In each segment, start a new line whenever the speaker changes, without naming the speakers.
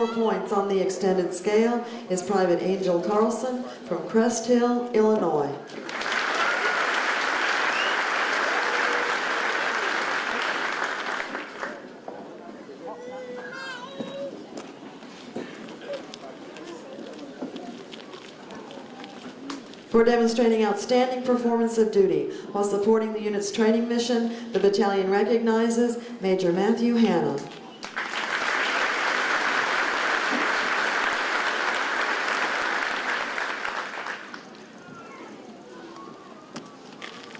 Points on the extended scale is Private Angel Carlson from Crest Hill, Illinois. For demonstrating outstanding performance of duty while supporting the unit's training mission, the battalion recognizes Major Matthew Hanna.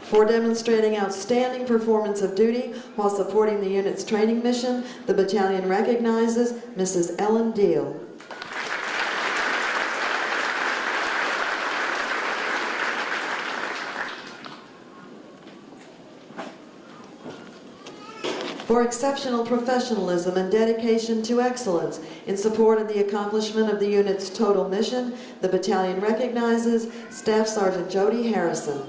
For demonstrating outstanding performance of duty while supporting the unit's training mission, the battalion recognizes Mrs. Ellen Deal. For exceptional professionalism and dedication to excellence in support of the accomplishment of the unit's total mission, the battalion recognizes Staff Sergeant Jody Harrison.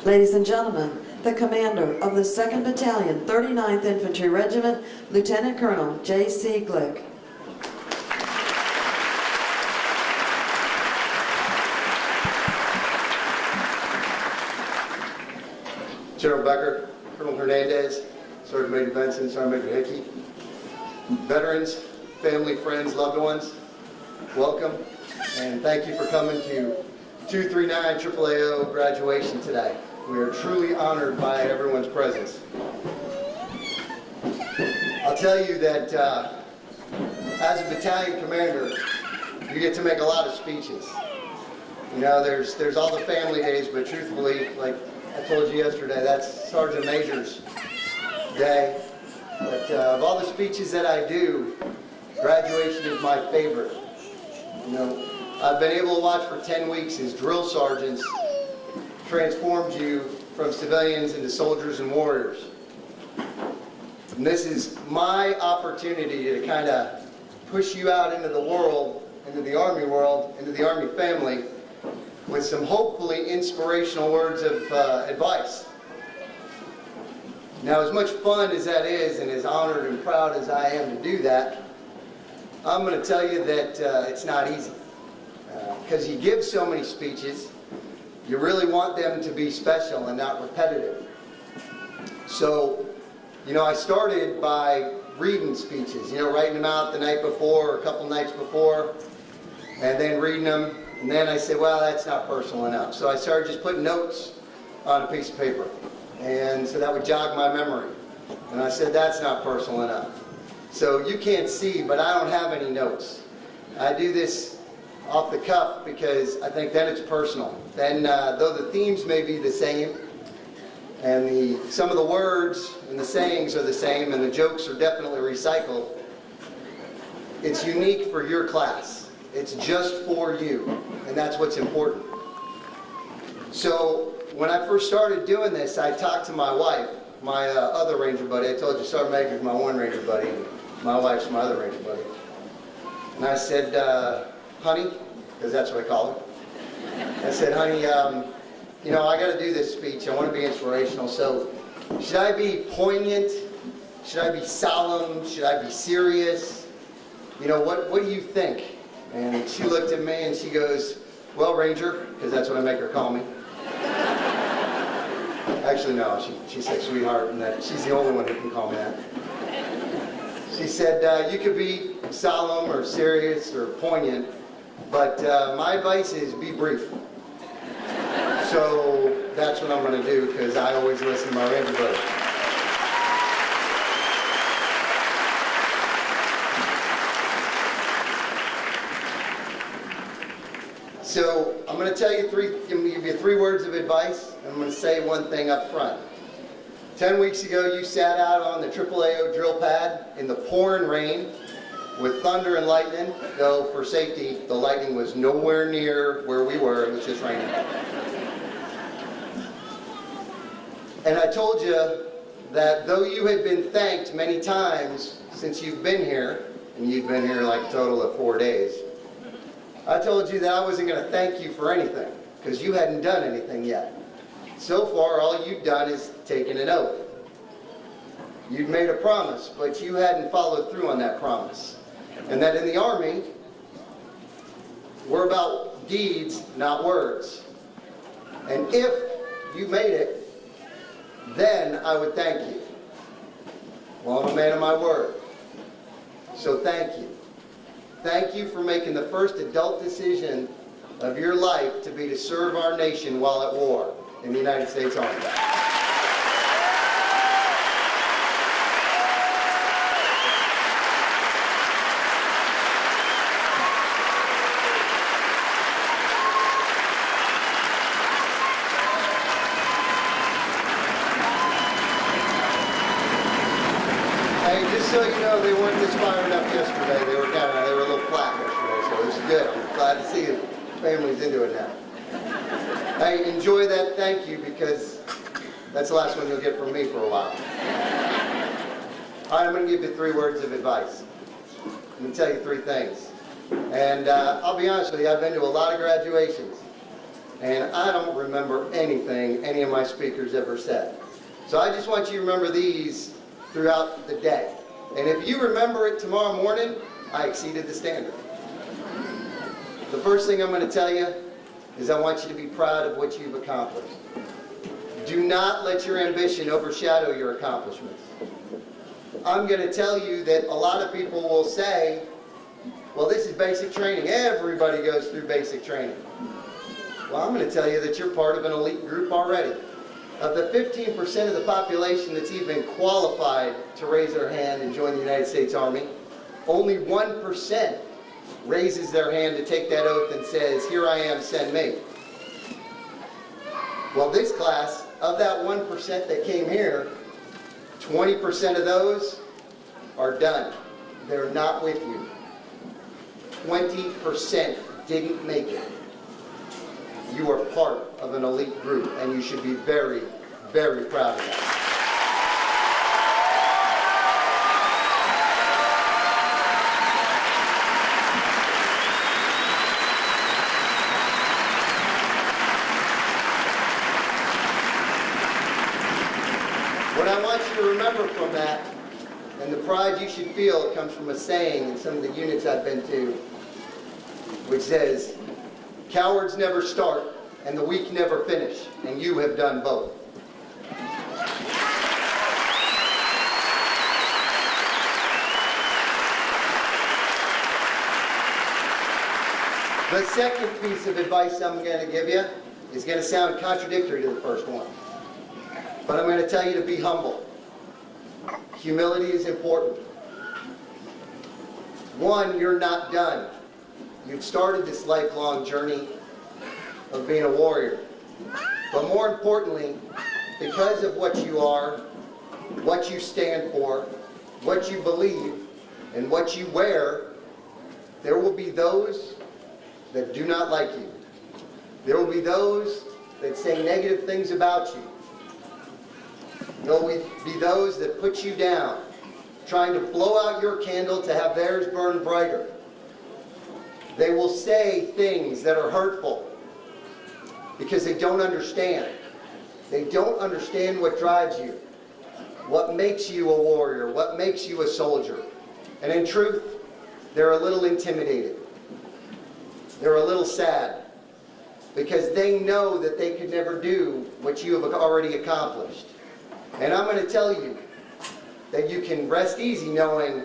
Ladies and gentlemen, the commander of the 2nd Battalion, 39th Infantry Regiment, Lieutenant Colonel J.C. Glick.
General Becker, Colonel Hernandez, Sergeant Major Benson, Sergeant Major Hickey, veterans, family, friends, loved ones, welcome, and thank you for coming to 239 AAAO graduation today. We are truly honored by everyone's presence. I'll tell you that as a battalion commander, you get to make a lot of speeches. You know, there's all the family days, but truthfully, like I told you yesterday, that's Sergeant Major's day. But of all the speeches that I do, graduation is my favorite. You know, I've been able to watch for 10 weeks as drill sergeants transformed you from civilians into soldiers and warriors. And this is my opportunity to kind of push you out into the world, into the Army world, into the Army family, with some hopefully inspirational words of advice. Now, as much fun as that is, and as honored and proud as I am to do that, I'm going to tell you that it's not easy. Because you give so many speeches, you really want them to be special and not repetitive. So, you know, I started by reading speeches, you know, writing them out the night before or a couple nights before, and then reading them, and then I said, well, that's not personal enough. So I started just putting notes on a piece of paper, and so that would jog my memory. And I said, that's not personal enough. So you can't see, but I don't have any notes. I do this off the cuff because I think then it's personal. Then, though the themes may be the same, and some of the words and the sayings are the same, and the jokes are definitely recycled, it's unique for your class. It's just for you, and that's what's important. So when I first started doing this, I talked to my wife, my other Ranger buddy. I told you Sergeant Major's my one Ranger buddy, and my wife's my other Ranger buddy. And I said, honey, because that's what I call her. I said, honey, you know, I got to do this speech. I want to be inspirational. So should I be poignant? Should I be solemn? Should I be serious? You know, what do you think? And she looked at me and she goes, well, Ranger, because that's what I make her call me. Actually, no, she said sweetheart, and that she's the only one who can call me that. She said, you could be solemn or serious or poignant, but my advice is be brief. So that's what I'm going to do, because I always listen to my Ranger brother. So I'm going to tell you give you three words of advice, and I'm going to say one thing up front. 10 weeks ago, you sat out on the AAAO drill pad in the pouring rain with thunder and lightning, though for safety, the lightning was nowhere near where we were, it was just raining. And I told you that though you had been thanked many times since you've been here, and you've been here like a total of 4 days, I told you that I wasn't going to thank you for anything, because you hadn't done anything yet. So far, all you've done is taken an oath. You'd made a promise, but you hadn't followed through on that promise. And that in the Army, we're about deeds, not words. And if you made it, then I would thank you. Well, I'm a man of my word. So thank you. Thank you for making the first adult decision of your life to be to serve our nation while at war in the United States Army. Hey, just so you know, they weren't this fired up yesterday. They were a little flat yesterday, so this is good. I'm glad to see the family's into it now. Hey, enjoy that thank you, because that's the last one you'll get from me for a while. All right, I'm going to give you three words of advice. I'm going to tell you three things. And I'll be honest with you, I've been to a lot of graduations, and I don't remember anything any of my speakers ever said. So I just want you to remember these throughout the day. And if you remember it tomorrow morning, I exceeded the standard. The first thing I'm going to tell you is I want you to be proud of what you've accomplished. Do not let your ambition overshadow your accomplishments. I'm going to tell you that a lot of people will say, well, this is basic training. Everybody goes through basic training. Well, I'm going to tell you that you're part of an elite group already. Of the 15% of the population that's even qualified to raise their hand and join the United States Army, only 1% raises their hand to take that oath and says, here I am, send me. Well, this class, of that 1% that came here, 20% of those are done. They're not with you. 20% didn't make it. You are part of an elite group, and you should be very, very proud of that. What I want you to remember from that, and the pride you should feel, comes from a saying in some of the units I've been to, which says, cowards never start, and the weak never finish, and you have done both. The second piece of advice I'm going to give you is going to sound contradictory to the first one. But I'm going to tell you to be humble. Humility is important. One, you're not done. You've started this lifelong journey of being a warrior. But more importantly, because of what you are, what you stand for, what you believe, and what you wear, there will be those that do not like you. There will be those that say negative things about you. There will be those that put you down, trying to blow out your candle to have theirs burn brighter. They will say things that are hurtful because they don't understand. They don't understand what drives you, what makes you a warrior, what makes you a soldier. And in truth, they're a little intimidated. They're a little sad because they know that they could never do what you have already accomplished. And I'm going to tell you that you can rest easy knowing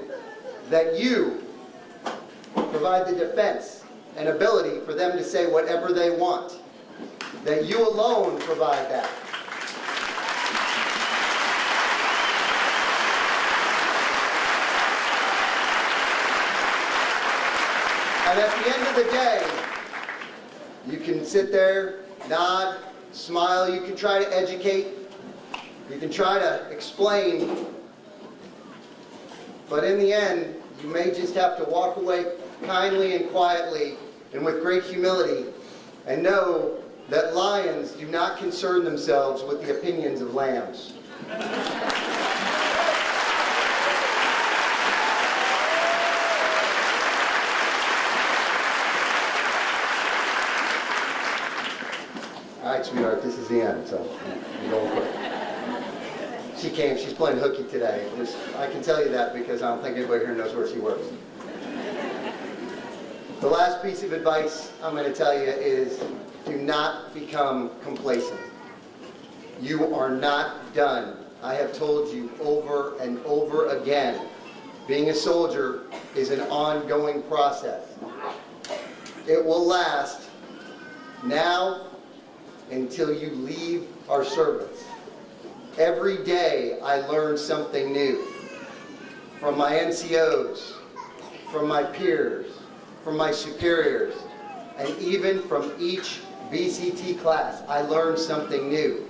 that you provide the defense and ability for them to say whatever they want. that you alone provide that. And at the end of the day, you can sit there, nod, smile, you can try to educate, you can try to explain, but in the end, you may just have to walk away kindly and quietly and with great humility and know that lions do not concern themselves with the opinions of lambs. All right, sweetheart, this is the end, so you don't quit. She came, she's playing hooky today. I can tell you that because I don't think anybody here knows where she works. The last piece of advice I'm going to tell you is do not become complacent. You are not done. I have told you over and over again, being a soldier is an ongoing process. It will last now until you leave our service. Every day I learn something new from my NCOs, from my peers, from my superiors, and even from each VCT class. I learn something new.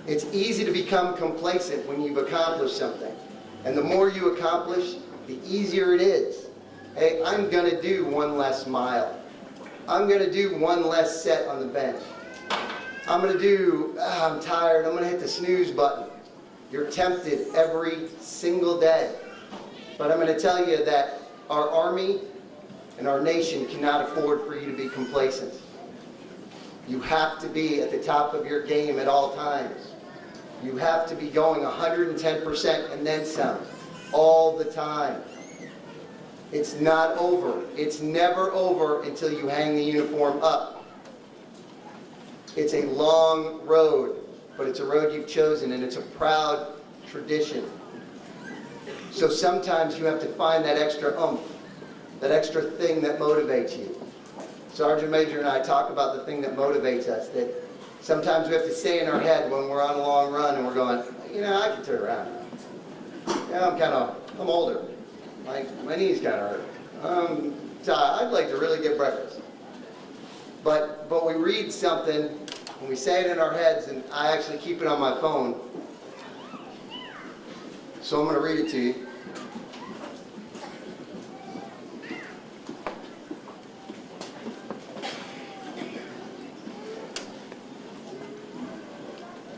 It's easy to become complacent when you've accomplished something. And the more you accomplish, the easier it is. Hey, I'm going to do one less mile. I'm going to do one less set on the bench. I'm going to do, I'm tired, I'm going to hit the snooze button. You're tempted every single day. But I'm going to tell you that our Army and our nation cannot afford for you to be complacent. You have to be at the top of your game at all times. You have to be going 110% and then some, all the time. It's not over. It's never over until you hang the uniform up. It's a long road, but it's a road you've chosen, and it's a proud tradition. So sometimes you have to find that extra oomph, that extra thing that motivates you. Sergeant Major and I talk about the thing that motivates us, that sometimes we have to say in our head when we're on a long run and we're going, you know, I can turn around. Yeah, I'm older. My knees kind of hurt. So I'd like to really get breakfast. But we read something, and we say it in our heads, and I actually keep it on my phone. So I'm going to read it to you.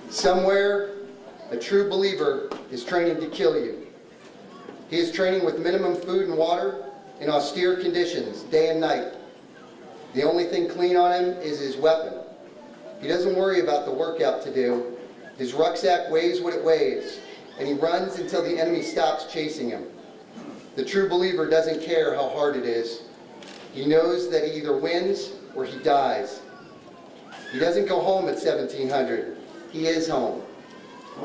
Somewhere, a true believer is training to kill you. He is training with minimum food and water in austere conditions, day and night. The only thing clean on him is his weapon. He doesn't worry about the workout to do. His rucksack weighs what it weighs, and he runs until the enemy stops chasing him. The true believer doesn't care how hard it is. He knows that he either wins or he dies. He doesn't go home at 1700. He is home.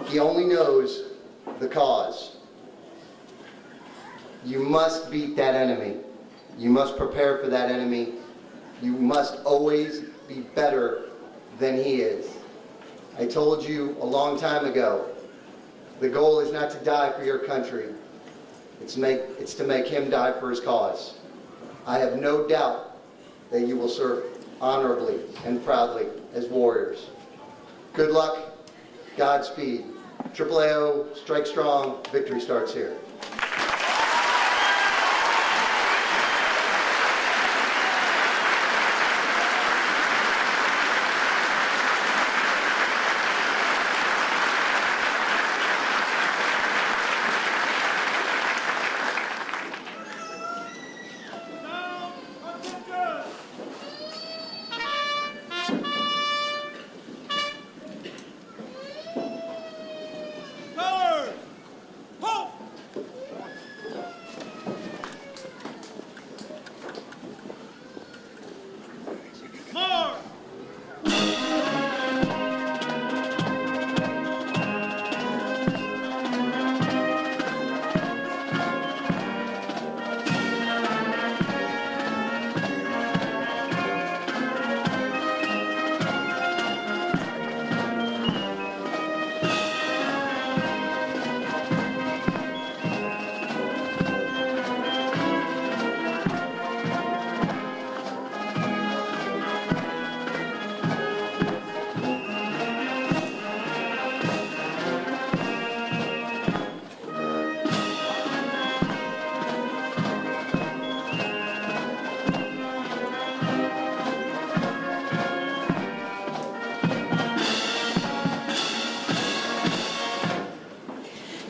He only knows the cause. You must beat that enemy. You must prepare for that enemy. You must always be better than he is. I told you a long time ago, the goal is not to die for your country. It's to make him die for his cause. I have no doubt that you will serve honorably and proudly as warriors. Good luck, Godspeed. AAAO, strike strong, victory starts here.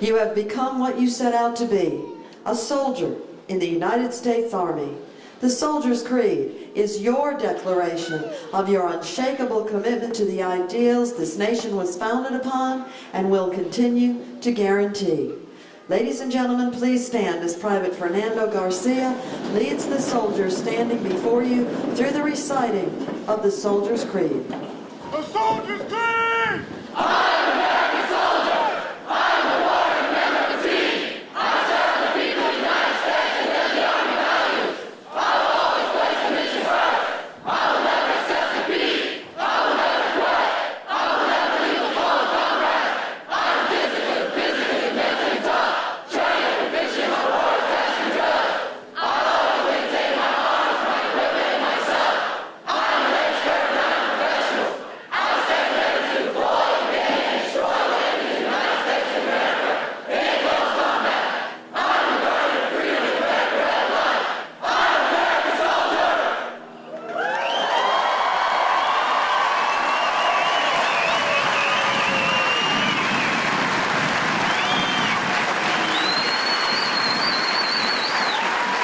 You have become what you set out to be, a soldier in the United States Army. The Soldier's Creed is your declaration of your unshakable commitment to the ideals this nation was founded upon and will continue to guarantee. Ladies and gentlemen, please stand as Private Fernando Garcia leads the soldiers standing before you through the reciting of the Soldier's Creed.
The Soldier's Creed!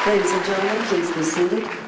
Ladies and gentlemen, please be seated.